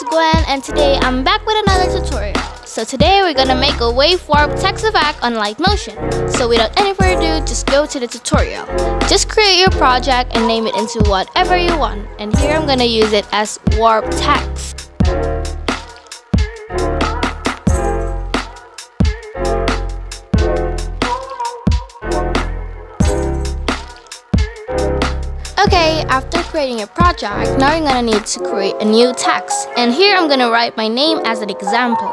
it's Gwen, and today I'm back with another tutorial. So today we're gonna make a wave warp text effect on Alight Motion. So without any further ado, just go to the tutorial. Just create your project and name it into whatever you want. And here I'm gonna use it as warp text. Okay, after creating your project, now you're gonna need to create a new text. And here I'm gonna write my name as an example.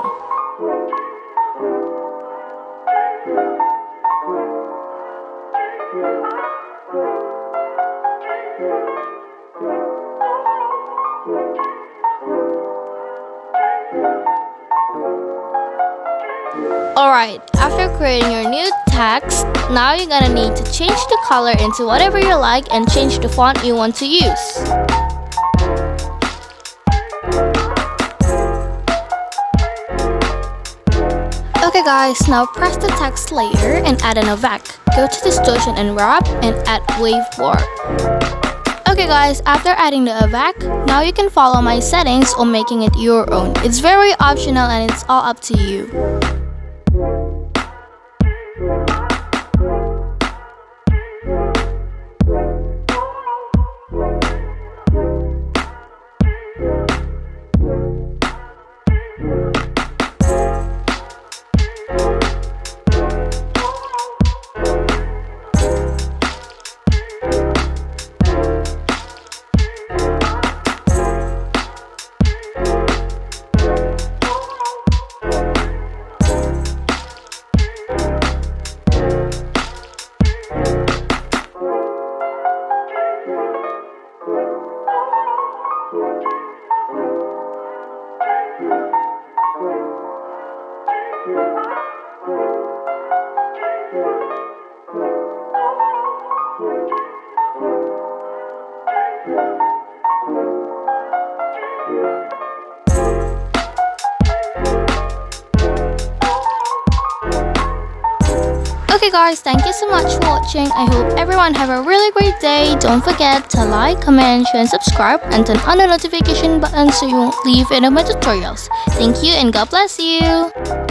Alright, after creating your new text, now you're gonna need to change the color into whatever you like and change the font you want to use. Okay guys, now press the text layer and add an effect. Go to distortion and wrap and add wave warp. Okay guys, after adding the effect, now you can follow my settings on making it your own. It's very optional and it's all up to you. Okay guys, thank you so much for watching. I hope everyone have a really great day. Don't forget to like, comment, share and subscribe and turn on the notification button so you won't leave any of my tutorials. Thank you and God bless you.